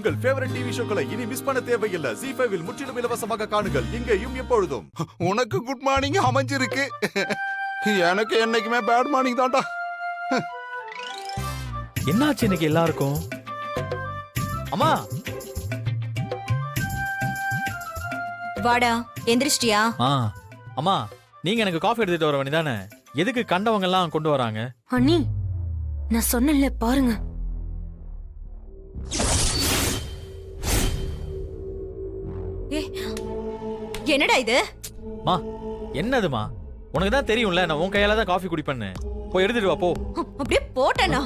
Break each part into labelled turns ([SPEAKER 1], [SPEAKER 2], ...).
[SPEAKER 1] உங்கள் favourite TV ஷோக்களை இனி miss பண்ண தேவையில்லை. ZEE5 இல் முற்றிலும் இலவசமாக காணுங்கள். இங்கேயும் எப்பொழுதும்.
[SPEAKER 2] உனக்கு குட் மார்னிங் அமைஞ்சிருக்கு, எனக்கு என்னைக்குமே பேட் மார்னிங் தான்டா.
[SPEAKER 3] என்னாச்சு இன்னைக்கு எல்லாருக்கும்? அம்மா
[SPEAKER 4] வாடா, எந்திரிச்சிட்டியா?
[SPEAKER 3] அம்மா, நீங்க எனக்கு காஃபி எடுத்துட்டு வர வேண்டியதானே? எதுக்கு கண்டவங்க எல்லாம் கொண்டு வராங்க?
[SPEAKER 5] அண்ணி, நான் சொன்னேன்ல பாருங்க.
[SPEAKER 4] என்னடா இது?
[SPEAKER 3] மா, என்னதுமா? உனக்கு தான் தெரியும்ல, நான் உன் கையால தான் காஃபி குடிப்பேன்னு. போய் எடுத்துட்டு வா போ.
[SPEAKER 4] அப்படியே போட்டேனா?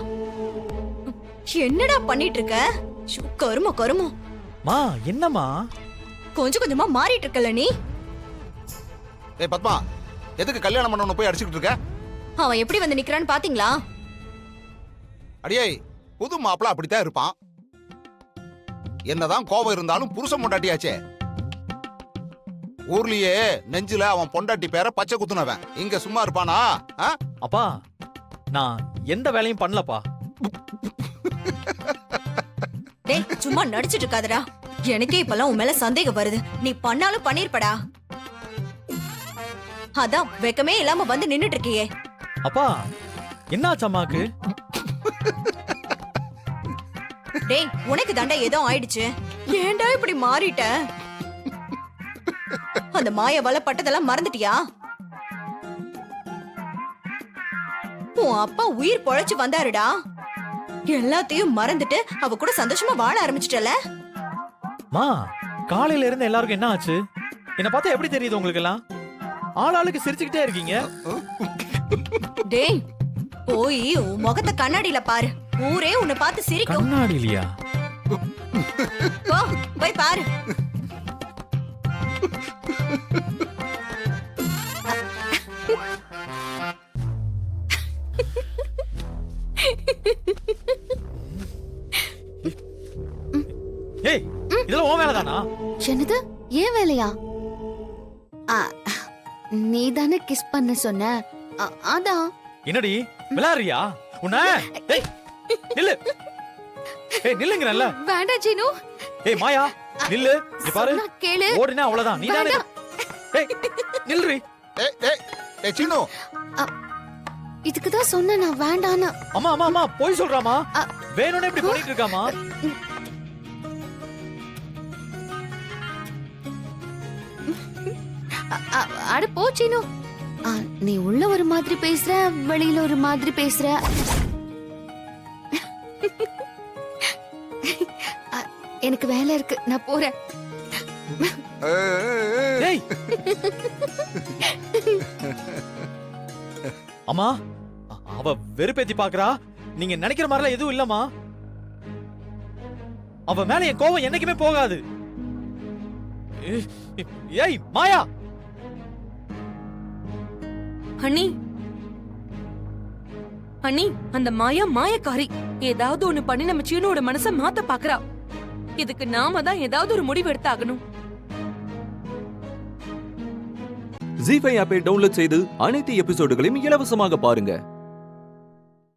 [SPEAKER 4] என்னடா பண்ணிட்டு இருக்க? கருமோ கருமோ.
[SPEAKER 3] மா, என்னம்மா?
[SPEAKER 4] கொஞ்சம் கொஞ்சமா மாறிட்டு இருக்கல நீ.
[SPEAKER 2] ஏய் பத்மா, எதுக்கு கல்யாணம் பண்ணவன போய் அடிச்சுக்கிட்டு இருக்க?
[SPEAKER 4] அவன் எப்படி வந்து நிக்கிறான்னு பாத்தீங்களா?
[SPEAKER 2] அடியே, புது மாப்பிள அப்படித்தான் இருப்பான். என்னதான் கோபம் இருந்தாலும் புருஷன் பொண்டாட்டியாச்சே. ஊர்லயே நெஞ்சில அவன் பொண்டாட்டி பேர பச்சை குத்துனவன் இங்க சும்மா இருப்பானா?
[SPEAKER 3] அப்பா, நான் எந்த வேலையும் பண்ணலப்பா.
[SPEAKER 4] டேய், சும்மா நடிச்சிட்டு இருக்காதடா. எனக்கே இப்பெல்லாம் உன் மேல சந்தேகம் வருது. நீ பண்ணாலும் பண்ணிருப்படா. அதான் வெக்கமே இல்லாம வந்து நின்னுட்டு இருக்கியே.
[SPEAKER 3] அப்பா, என்னாச்சு அம்மாக்கு?
[SPEAKER 4] டேய், உனக்கு தாண்டா ஏதோ ஆயிடுச்சு. ஏன்டா இப்படி மாறிட்ட? அந்த மாயாவால பட்டதெல்லாம் மறந்துட்டியா? உன் அப்பா உயிர் பொழைச்சு வந்தாருடா. எல்லாத்தையும் மறந்துட்டு அவ கூட சந்தோஷமா வாழ ஆரம்பிச்சிட்டல.
[SPEAKER 3] மா, காலையில இருந்து எல்லாருக்கும் என்ன ஆச்சு? என்ன பார்த்தா எப்படி தெரியுது உங்களுக்கு எல்லாம்? ஆளாளுக்கு சிரிச்சுக்கிட்டே இருக்கீங்க.
[SPEAKER 4] டேய், போய் உன் முகத்தை கண்ணாடியில பாரு. ஊரே உன்னை பார்த்து சிரிக்கும்.
[SPEAKER 3] கண்ணாடியிலையா?
[SPEAKER 4] போ, போய் பாரு.
[SPEAKER 3] ஏய், இதெல்லாம் உன் வேலைதானா?
[SPEAKER 6] என்னது, ஏன் வேலையா? நீ தானே கிஸ் பண்ண சொன்ன, அதான்.
[SPEAKER 3] என்னடி விளையாடுறியா? உன்ன ஏய், நில்லு. ஏய், நில்லுங்கறல்ல.
[SPEAKER 6] வேண்டாம் ஜீனு.
[SPEAKER 3] ஏய் மாயா, நில்லு. நீ பாரு,
[SPEAKER 6] கேளு.
[SPEAKER 3] ஓடினா அவ்வளவுதான். நீ தானே. ஏய், நில்லுடி.
[SPEAKER 2] ஏய் ஏய் ஏய் சீனு,
[SPEAKER 6] இதுக்கு தான் சொன்ன நான் வேண்டான்னு.
[SPEAKER 3] அம்மா அம்மா அம்மா, போய் சொல்றாமா? வேணும்னே இப்படி பண்ணிட்டு இருக்காமா?
[SPEAKER 6] அட போ சீனு. நீ உள்ள ஒரு மாதிரி பேசுற, வெளியில ஒரு மாதிரி பேசுற. எனக்கு வேலை இருக்கு, நான் போறேன்.
[SPEAKER 3] ஏய் அம்மா, அவ வெறுப்பேத்தி பாக்குறா. நீங்க நினைக்கிற மாதிரிலாம் எதுவும் இல்லம்மா. அவ மேல என் கோவம் என்னைக்குமே போகாது. ஏய் மாயா.
[SPEAKER 5] அண்ணி, அண்ணி, அந்த மாயா மாயக்காரி. ஏதாவது ஒண்ணு பண்ணி நம்ம சீனோட மனச மாத்த பாக்குறா. இதுக்கு நாம தான் ஏதாவது ஒரு முடிவு எடுத்தாகணும்.
[SPEAKER 7] ZEE5 ஆப்பை டவுன்லோட் செய்து அனைத்து எபிசோடுகளையும் இலவசமாக பாருங்க.